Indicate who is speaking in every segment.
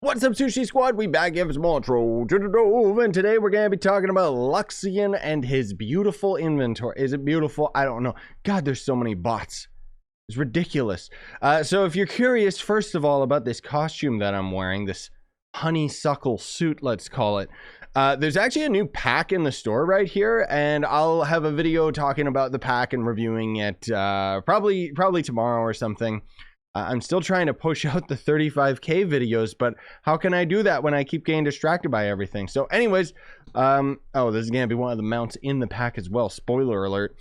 Speaker 1: What's up, Sushi Squad? We back here for some more Trove, and today we're going to be talking about Luxion and his beautiful inventory. Is it beautiful? I don't know. God, there's so many bots. It's ridiculous. So if you're curious, first of all, about this costume that I'm wearing, this honeysuckle suit, let's call it, there's actually a new pack in the store right here, and I'll have a video talking about the pack and reviewing it probably tomorrow or something. I'm still trying to push out the 35K videos, but how can I do that when I keep getting distracted by everything? So anyways, oh, this is going to be one of the mounts in the pack as well. Spoiler alert.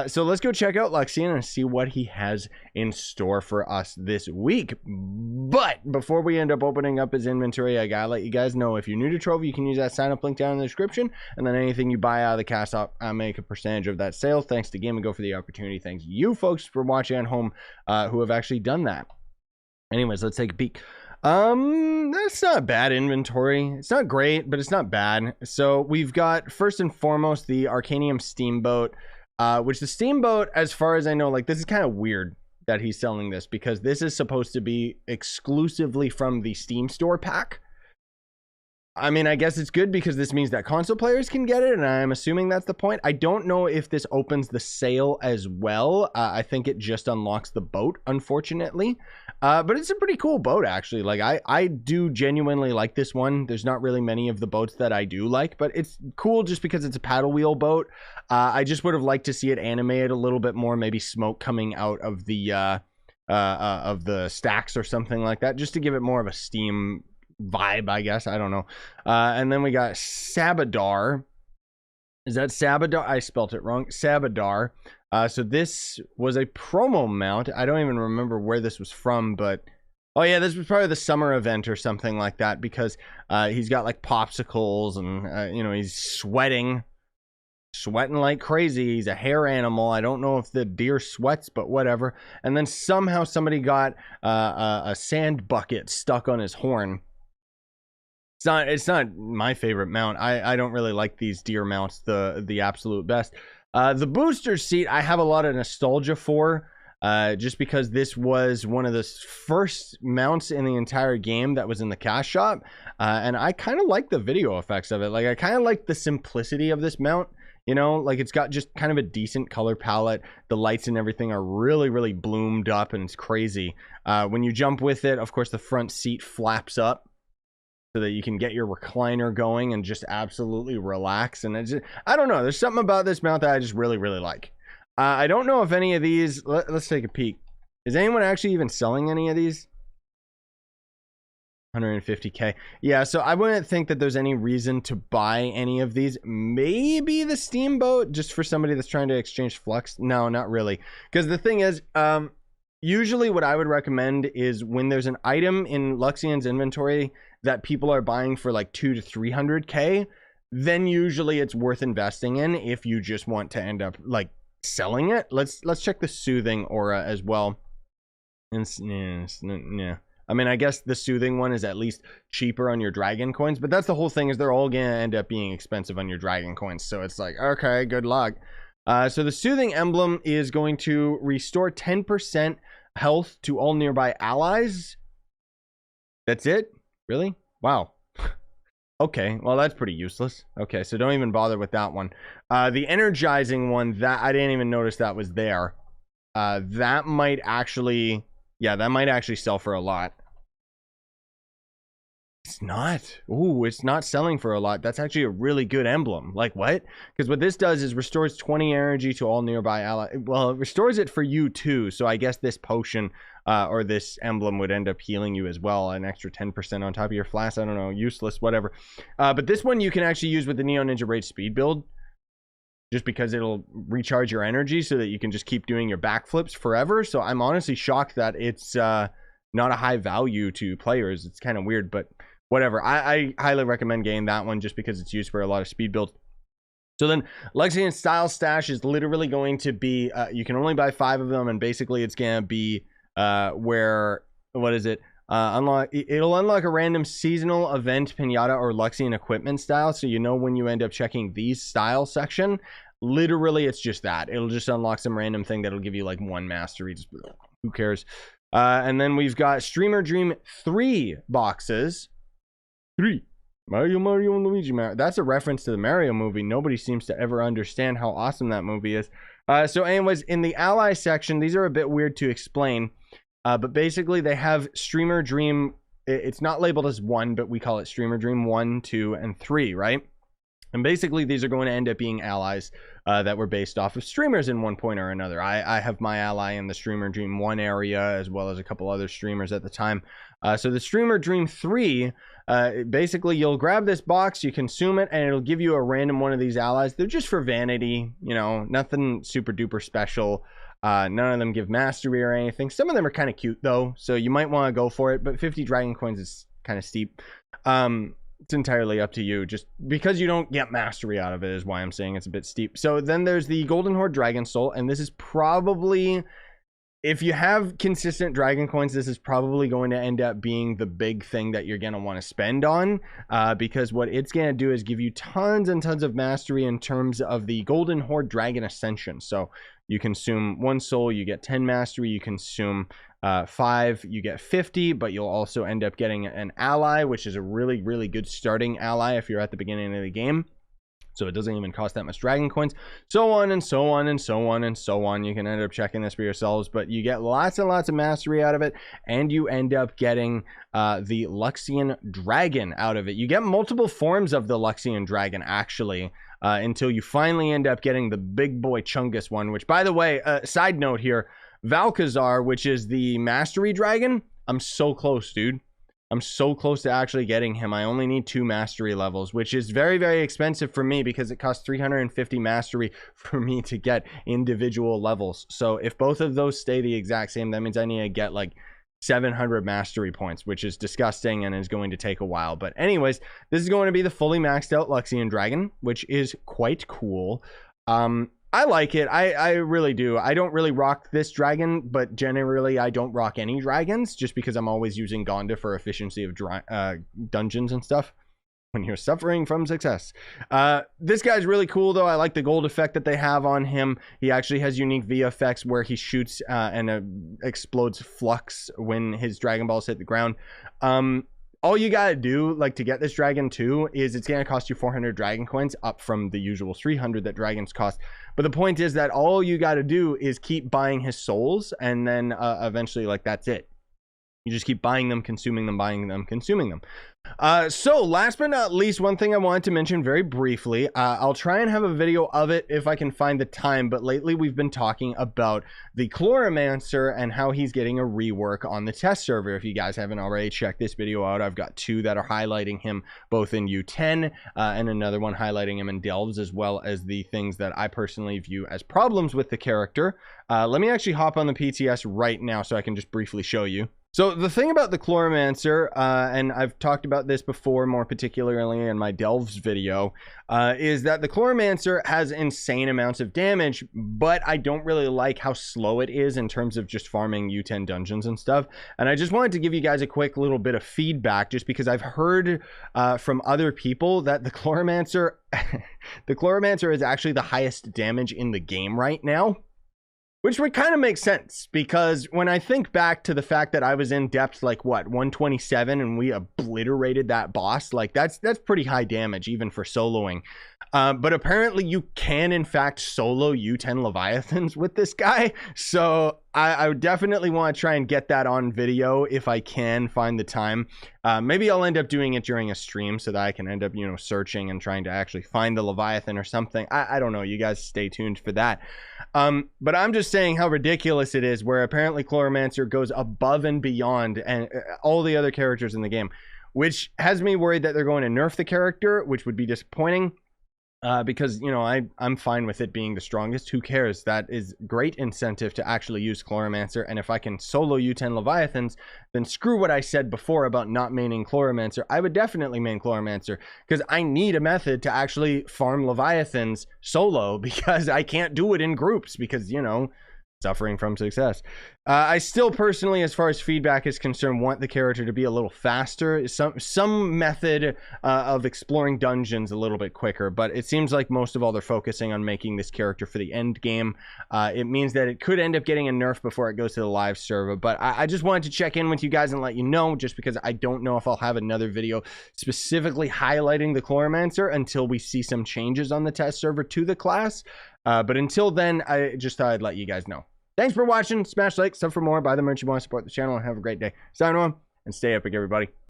Speaker 1: So let's go check out Luxion and see what he has in store for us this week. But before we end up opening up his inventory, I gotta let you guys know, if you're new to Trove, you can use that sign up link down in the description, and then anything you buy out of the cast up, I make a percentage of that sale. Thanks to Game and Go for the opportunity. Thanks you folks for watching at home who have actually done that. Anyways, let's take a peek. That's not a bad inventory. It's not great, but it's not bad. So we've got, first and foremost, the Arcanium Steamboat, which the Steamboat, as far as I know, like, this is kind of weird that he's selling this, because this is supposed to be exclusively from the Steam store pack. I mean, I guess it's good because this means that console players can get it, and I'm assuming that's the point. I don't know if this opens the sale as well. I think it just unlocks the boat, unfortunately. But it's a pretty cool boat, actually. Like, I do genuinely like this one. There's not really many of the boats that I do like, but it's cool just because it's a paddle wheel boat. I just would have liked to see it animated a little bit more, maybe smoke coming out of the stacks or something like that, just to give it more of a Steam vibe, I guess. I don't know. And then we got Sabadar. Is that Sabadar? I spelt it wrong. Sabadar. So this was a promo mount. I don't even remember where this was from, but oh yeah, this was probably the summer event or something like that, because he's got like popsicles and you know, he's sweating like crazy. He's a hair animal. I don't know if the deer sweats, but whatever. And then somehow somebody got a sand bucket stuck on his horn. It's not my favorite mount. I don't really like these deer mounts the absolute best. The booster seat I have a lot of nostalgia for, just because this was one of the first mounts in the entire game that was in the cash shop, and I kind of like the video effects of it. Like, I kind of like the simplicity of this mount. You know, like, it's got just kind of a decent color palette. The lights and everything are really bloomed up, and it's crazy. When you jump with it, of course, the front seat flaps up so that you can get your recliner going and just absolutely relax. And it's just, I don't know, there's something about this mount that I just really like. I don't know if any of these, let's take a peek. Is anyone actually even selling any of these? 150K. Yeah, so I wouldn't think that there's any reason to buy any of these. Maybe the Steamboat, just for somebody that's trying to exchange flux. No, not really. Because the thing is, usually what I would recommend is when there's an item in Luxion's inventory that people are buying for like 200 to 300K, then usually it's worth investing in if you just want to end up like selling it. Let's check the soothing aura as well. Yeah. I mean, I guess the soothing one is at least cheaper on your dragon coins, but that's the whole thing, is they're all gonna end up being expensive on your dragon coins. So it's like, okay, good luck. So the soothing emblem is going to restore 10% health to all nearby allies. That's it? Really? Wow. Okay, well, that's pretty useless. Okay, so don't even bother with that one. The energizing one, that I didn't even notice that was there. That might actually, yeah, that might actually sell for a lot. It's not. Ooh, it's not selling for a lot. That's actually a really good emblem. Like, what? Because what this does is restores 20 energy to all nearby allies. Well, it restores it for you too. So I guess this potion or this emblem would end up healing you as well. An extra 10% on top of your flask. I don't know. Useless, whatever. But this one you can actually use with the Neo Ninja Raid speed build, just because it'll recharge your energy so that you can just keep doing your backflips forever. So I'm honestly shocked that it's not a high value to players. It's kind of weird, but whatever. I highly recommend getting that one just because it's used for a lot of speed builds. So then Luxion's style stash is literally going to be, you can only buy 5 of them, and basically it's going to be where, what is it? It'll unlock a random seasonal event, pinata, or Luxion equipment style. So you know when you end up checking these style section, literally it's just that. It'll just unlock some random thing that'll give you like 1 mastery. Just, who cares? And then we've got Streamer Dream 3 boxes. 3. Mario and Luigi Mario. That's a reference to the Mario movie. Nobody seems to ever understand how awesome that movie is. So anyways, in the ally section, these are a bit weird to explain. But basically, they have Streamer Dream. It's not labeled as 1, but we call it Streamer Dream 1, 2, and 3, right? And basically, these are going to end up being allies that were based off of streamers in one point or another. I have my ally in the Streamer Dream 1 area, as well as a couple other streamers at the time. So the Streamer Dream 3, basically, you'll grab this box, you consume it, and it'll give you a random one of these allies. They're just for vanity, you know, nothing super duper special. None of them give mastery or anything. Some of them are kind of cute, though, so you might want to go for it, but 50 dragon coins is kind of steep. It's entirely up to you. Just because you don't get mastery out of it is why I'm saying it's a bit steep. So then there's the Golden Hoard Dragon Soul, and this is probably, if you have consistent dragon coins, this is probably going to end up being the big thing that you're going to want to spend on, because what it's going to do is give you tons and tons of mastery in terms of the Golden Hoard Dragon Ascension. So you consume 1 soul, you get 10 mastery. You consume 5, you get 50, but you'll also end up getting an ally, which is a really, really good starting ally if you're at the beginning of the game. So it doesn't even cost that much dragon coins, so on and so on and so on and so on. You can end up checking this for yourselves, but you get lots and lots of mastery out of it, and you end up getting the Luxion Dragon out of it. You get multiple forms of the Luxion Dragon, actually, until you finally end up getting the big boy Chungus one, which, by the way, side note here, Valkazar, which is the Mastery Dragon, I'm so close, dude. I'm so close to actually getting him. I only need 2 mastery levels, which is very, very expensive for me because it costs 350 mastery for me to get individual levels. So if both of those stay the exact same, that means I need to get like 700 mastery points, which is disgusting and is going to take a while. But anyways, this is going to be the fully maxed out Luxion Dragon, which is quite cool. I like it. I really do. I don't really rock this dragon, but generally I don't rock any dragons just because I'm always using Gonda for efficiency of dungeons and stuff when you're suffering from success. This guy's really cool, though. I like the gold effect that they have on him. He actually has unique V effects where he shoots and explodes flux when his Dragon Balls hit the ground. All you gotta do, like, to get this dragon too, is it's gonna cost you 400 dragon coins, up from the usual 300 that dragons cost. But the point is that all you gotta do is keep buying his souls, and then eventually, like, that's it. You just keep buying them, consuming them, buying them, consuming them. So last but not least, one thing I wanted to mention very briefly, I'll try and have a video of it if I can find the time, but lately we've been talking about the Chloromancer and how he's getting a rework on the test server. If you guys haven't already checked this video out, I've got 2 that are highlighting him both in U10 and another one highlighting him in Delves, as well as the things that I personally view as problems with the character. Let me actually hop on the PTS right now so I can just briefly show you. So the thing about the Chloromancer, and I've talked about this before, more particularly in my Delves video, is that the Chloromancer has insane amounts of damage, but I don't really like how slow it is in terms of just farming U10 dungeons and stuff. And I just wanted to give you guys a quick little bit of feedback, just because I've heard from other people that the Chloromancer, the Chloromancer is actually the highest damage in the game right now. Which would kind of make sense, because when I think back to the fact that I was in depth, like, what, 127, and we obliterated that boss, like, that's pretty high damage, even for soloing. But apparently you can, in fact, solo U10 Leviathans with this guy. So I would definitely want to try and get that on video if I can find the time. Maybe I'll end up doing it during a stream so that I can end up, you know, searching and trying to actually find the Leviathan or something. I don't know. You guys stay tuned for that. But I'm just saying how ridiculous it is, where apparently Chloromancer goes above and beyond and all the other characters in the game, which has me worried that they're going to nerf the character, which would be disappointing. Because, you know, I'm fine with it being the strongest. Who cares? That is great incentive to actually use Chloromancer. And if I can solo U10 Leviathans, then screw what I said before about not maining Chloromancer. I would definitely main Chloromancer, because I need a method to actually farm Leviathans solo, because I can't do it in groups, because, you know, suffering from success. I still personally, as far as feedback is concerned, want the character to be a little faster, some method of exploring dungeons a little bit quicker, but it seems like most of all they're focusing on making this character for the end game. It means that it could end up getting a nerf before it goes to the live server, but I just wanted to check in with you guys and let you know, just because I don't know if I'll have another video specifically highlighting the Chloromancer until we see some changes on the test server to the class. But until then, I just thought I'd let you guys know. Thanks for watching. Smash like, sub for more, buy the merch you want, support the channel, and have a great day. Sign on, and stay epic, everybody.